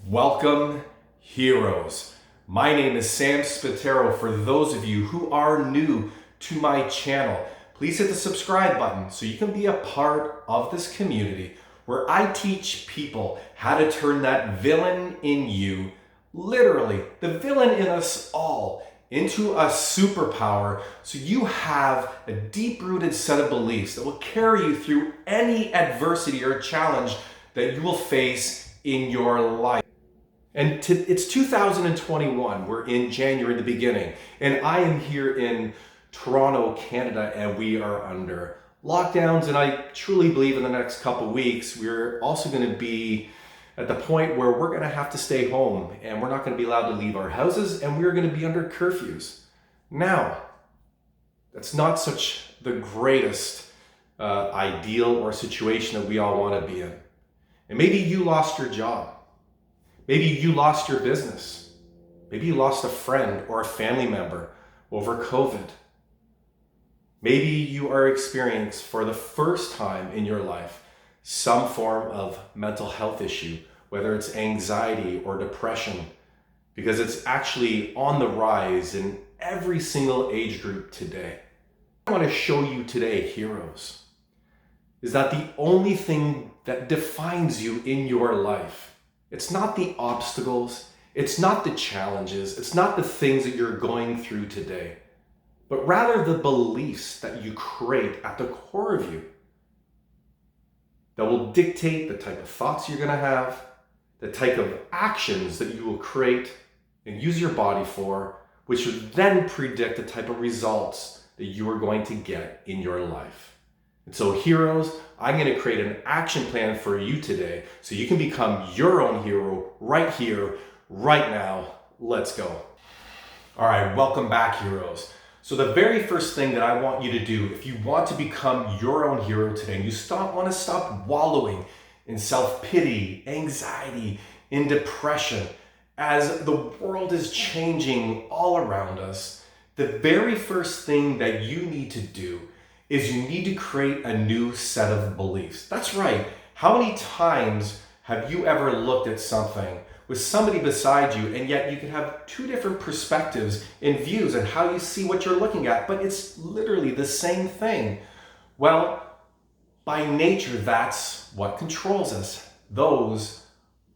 Welcome, heroes. My name is Sam Spataro. For those of you who are new to my channel, please hit the subscribe button so you can be a part of this community where I teach people how to turn that villain in you, literally the villain in us all, into a superpower so you have a deep-rooted set of beliefs that will carry you through any adversity or challenge that you will face in your life. And it's 2021, we're in January, the beginning, and I am here in Toronto, Canada, and we are under lockdowns, and I truly believe in the next couple weeks, we're also going to be at the point where we're going to have to stay home, and we're not going to be allowed to leave our houses, and we're going to be under curfews. Now, that's not such the greatest ideal or situation that we all want to be in. And maybe you lost your job. Maybe you lost your business. Maybe you lost a friend or a family member over COVID. Maybe you are experiencing for the first time in your life some form of mental health issue, whether it's anxiety or depression, because it's actually on the rise in every single age group today. I want to show you today, heroes, is that the only thing that defines you in your life, it's not the obstacles, it's not the challenges, it's not the things that you're going through today, but rather the beliefs that you create at the core of you that will dictate the type of thoughts you're going to have, the type of actions that you will create and use your body for, which would then predict the type of results that you are going to get in your life. And so, heroes, I'm going to create an action plan for you today so you can become your own hero right here, right now. Let's go. All right, welcome back, heroes. So the very first thing that I want you to do, if you want to become your own hero today, and you want to stop wallowing in self-pity, anxiety, in depression, as the world is changing all around us, the very first thing that you need to do is you need to create a new set of beliefs. That's right. How many times have you ever looked at something with somebody beside you, and yet you could have two different perspectives and views on how you see what you're looking at, but it's literally the same thing? Well, by nature, that's what controls us. Those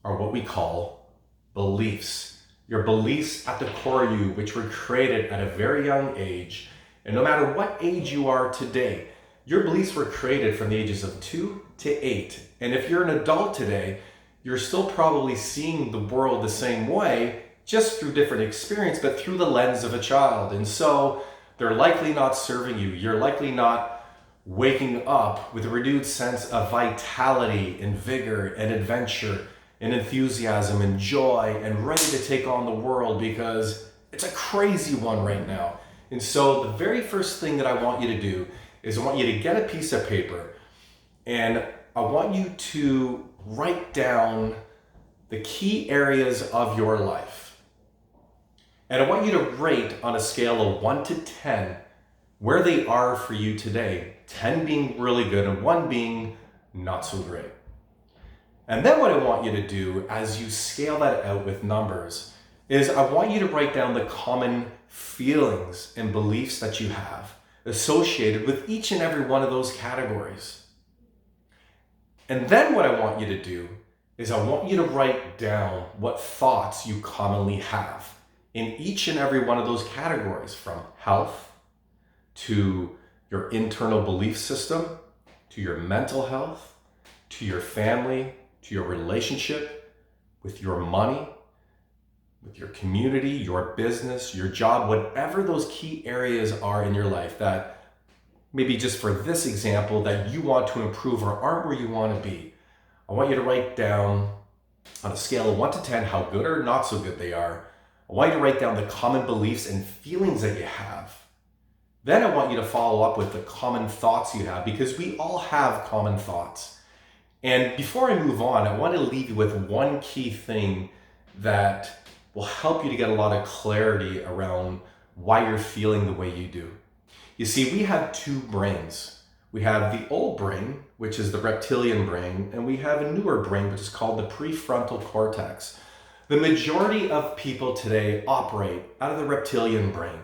are what we call beliefs. Your beliefs at the core of you, which were created at a very young age. And no matter what age you are today, your beliefs were created from the ages of 2 to 8. And if you're an adult today, you're still probably seeing the world the same way, just through different experience, but through the lens of a child. And so they're likely not serving you. You're likely not waking up with a renewed sense of vitality and vigor and adventure and enthusiasm and joy and ready to take on the world, because it's a crazy one right now. And so the very first thing that I want you to do is I want you to get a piece of paper, and I want you to write down the key areas of your life. And I want you to rate on a scale of 1 to 10 where they are for you today, 10 being really good and 1 being not so great. And then what I want you to do as you scale that out with numbers is I want you to write down the common feelings and beliefs that you have associated with each and every one of those categories. And then what I want you to do is I want you to write down what thoughts you commonly have in each and every one of those categories, from health to your internal belief system, to your mental health, to your family, to your relationship with your money, with your community, your business, your job, whatever those key areas are in your life that maybe just for this example that you want to improve or aren't where you want to be. I want you to write down on a scale of 1 to 10 how good or not so good they are. I want you to write down the common beliefs and feelings that you have. Then I want you to follow up with the common thoughts you have, because we all have common thoughts. And before I move on, I want to leave you with one key thing that will help you to get a lot of clarity around why you're feeling the way you do. You see, we have two brains. We have the old brain, which is the reptilian brain, and we have a newer brain, which is called the prefrontal cortex. The majority of people today operate out of the reptilian brain,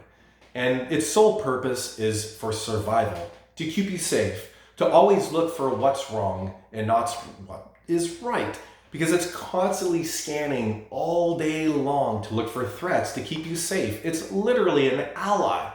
and its sole purpose is for survival, to keep you safe, to always look for what's wrong and not what is right, because it's constantly scanning all day long to look for threats to keep you safe. It's literally an ally.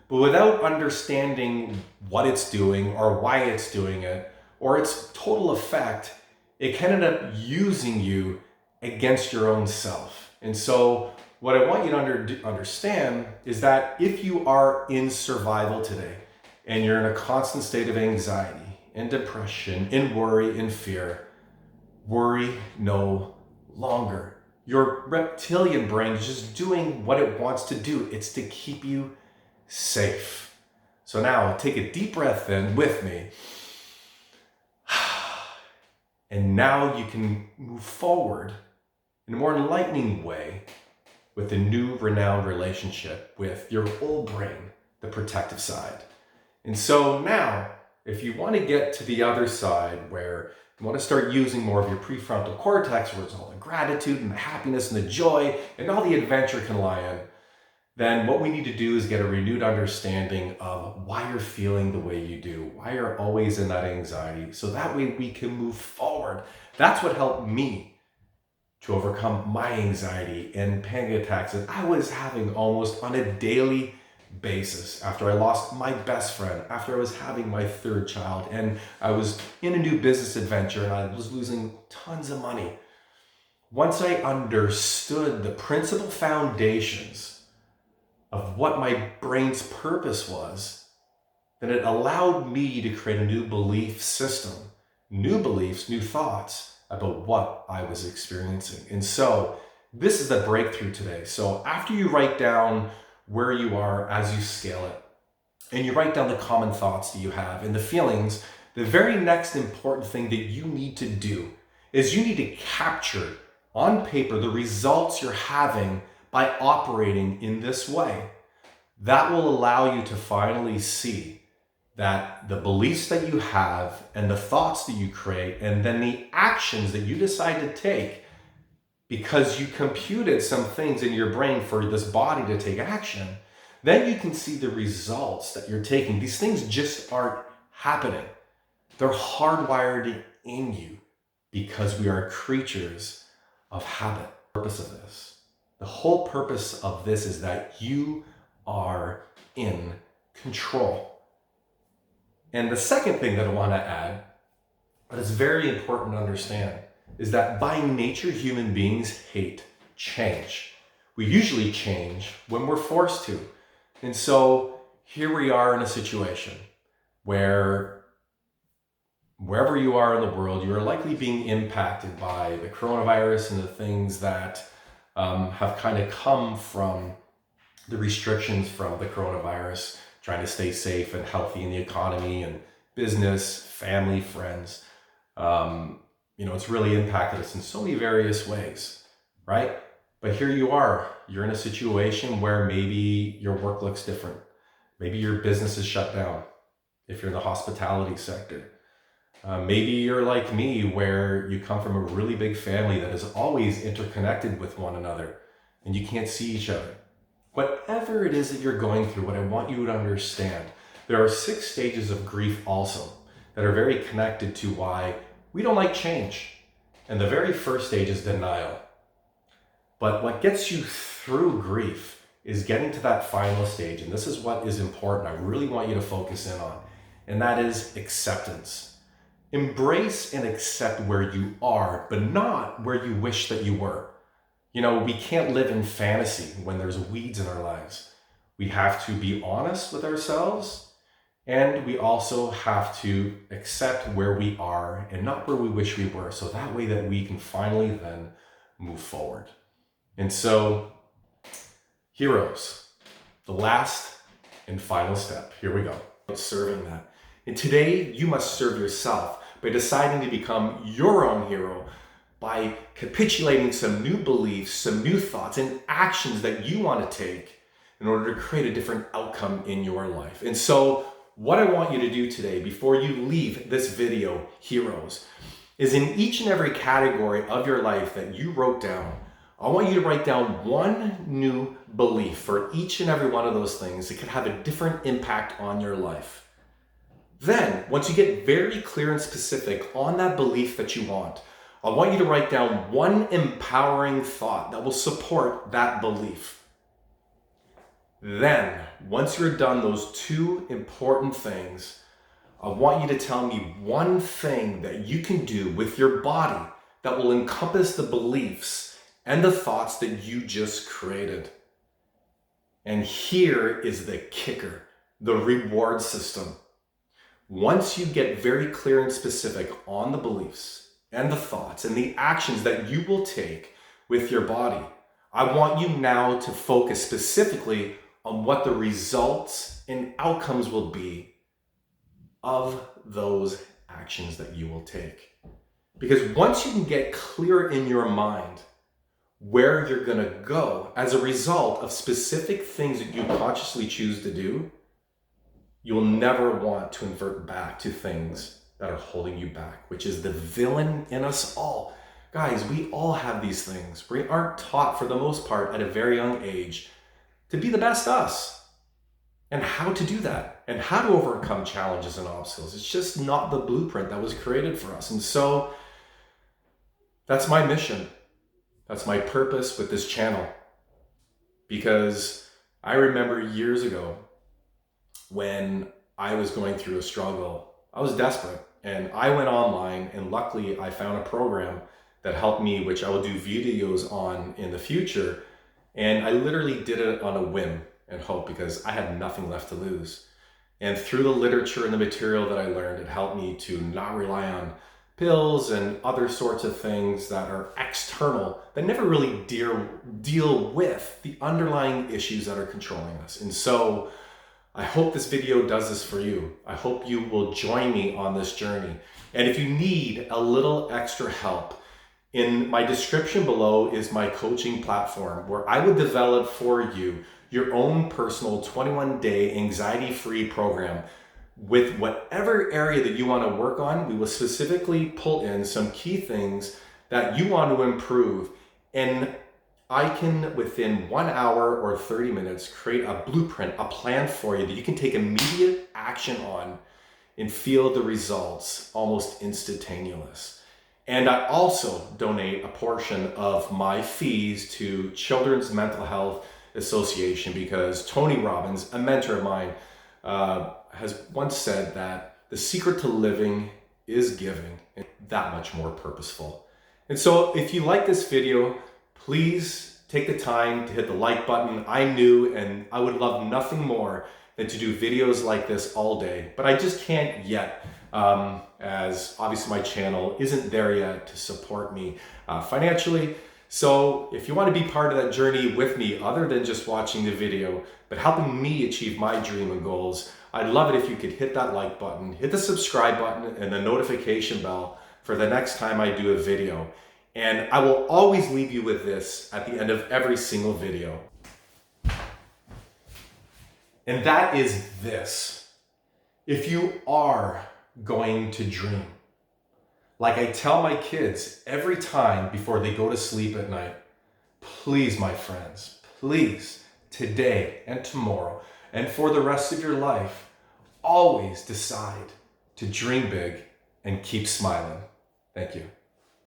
But without understanding what it's doing or why it's doing it or its total effect, it can end up using you against your own self. And so what I want you to understand is that if you are in survival today and you're in a constant state of anxiety and depression, in worry and fear, worry no longer. Your reptilian brain is just doing what it wants to do. It's to keep you safe. So now take a deep breath in with me. And now you can move forward in a more enlightening way with a new renowned relationship with your old brain, the protective side. And so now, if you want to get to the other side where you want to start using more of your prefrontal cortex, where it's all the gratitude and the happiness and the joy and all the adventure can lie in, then what we need to do is get a renewed understanding of why you're feeling the way you do, why you're always in that anxiety, so that way we can move forward. That's what helped me to overcome my anxiety and panic attacks that I was having almost on a daily basis after I lost my best friend, after I was having my third child, and I was in a new business adventure and I was losing tons of money. Once I understood the principal foundations of what my brain's purpose was, then it allowed me to create a new belief system, new beliefs, new thoughts about what I was experiencing. And so this is the breakthrough today. So after you write down where you are as you scale it, and you write down the common thoughts that you have and the feelings, the very next important thing that you need to do is you need to capture on paper the results you're having by operating in this way. That will allow you to finally see that the beliefs that you have and the thoughts that you create and then the actions that you decide to take, because you computed some things in your brain for this body to take action, then you can see the results that you're taking. These things just aren't happening. They're hardwired in you because we are creatures of habit. The purpose of this, the whole purpose of this is that you are in control. And the second thing that I want to add, that is very important to understand, is that by nature, human beings hate change. We usually change when we're forced to. And so here we are in a situation where wherever you are in the world, you are likely being impacted by the coronavirus and the things that have kind of come from the restrictions from the coronavirus, trying to stay safe and healthy in the economy and business, family, friends. It's really impacted us in so many various ways, right? But here you are, you're in a situation where maybe your work looks different. Maybe your business is shut down if you're in the hospitality sector. Maybe you're like me, where you come from a really big family that is always interconnected with one another and you can't see each other. Whatever it is that you're going through, what I want you to understand, there are 6 stages of grief also that are very connected to why we don't like change. And the very first stage is denial. But what gets you through grief is getting to that final stage. And this is what is important. I really want you to focus in on. And that is acceptance. Embrace and accept where you are, but not where you wish that you were. We can't live in fantasy when there's weeds in our lives. We have to be honest with ourselves, and we also have to accept where we are and not where we wish we were, so that way that we can finally then move forward. And so, heroes, the last and final step. Here we go. Serving that. And today, you must serve yourself by deciding to become your own hero, by capitulating some new beliefs, some new thoughts and actions that you want to take in order to create a different outcome in your life. And so what I want you to do today, before you leave this video, heroes, is in each and every category of your life that you wrote down, I want you to write down one new belief for each and every one of those things that could have a different impact on your life. Then, once you get very clear and specific on that belief that you want, I want you to write down one empowering thought that will support that belief. Then, once you're done those two important things, I want you to tell me one thing that you can do with your body that will encompass the beliefs and the thoughts that you just created. And here is the kicker, the reward system. Once you get very clear and specific on the beliefs and the thoughts and the actions that you will take with your body, I want you now to focus specifically on what the results and outcomes will be of those actions that you will take. Because once you can get clear in your mind where you're going to go as a result of specific things that you consciously choose to do, you will never want to invert back to things that are holding you back, which is the villain in us all. Guys, we all have these things. We aren't taught, for the most part, at a very young age to be the best us and how to do that and how to overcome challenges and obstacles. It's just not the blueprint that was created for us. And so that's my mission. That's my purpose with this channel. Because I remember years ago when I was going through a struggle, I was desperate. And I went online, and luckily I found a program that helped me, which I will do videos on in the future. And I literally did it on a whim and hope, because I had nothing left to lose. And through the literature and the material that I learned, it helped me to not rely on pills and other sorts of things that are external, that never really deal with the underlying issues that are controlling us. And so I hope this video does this for you. I hope you will join me on this journey. And if you need a little extra help, in my description below is my coaching platform, where I would develop for you your own personal 21-day anxiety-free program with whatever area that you want to work on. We will specifically pull in some key things that you want to improve, and I can, within 1 hour or 30 minutes, create a blueprint, a plan for you that you can take immediate action on and feel the results almost instantaneous. And I also donate a portion of my fees to Children's Mental Health Association, because Tony Robbins, a mentor of mine, has once said that the secret to living is giving, and that much more purposeful. And so if you like this video, please take the time to hit the like button. I knew, and I would love nothing more than to do videos like this all day, but I just can't yet, as obviously my channel isn't there yet to support me financially. So if you want to be part of that journey with me, other than just watching the video, but helping me achieve my dream and goals, I'd love it if you could hit that like button, hit the subscribe button, and the notification bell for the next time I do a video. And I will always leave you with this at the end of every single video. And that is this: if you are going to dream, like I tell my kids every time before they go to sleep at night, please, my friends, please, today and tomorrow and for the rest of your life, always decide to dream big and keep smiling. Thank you.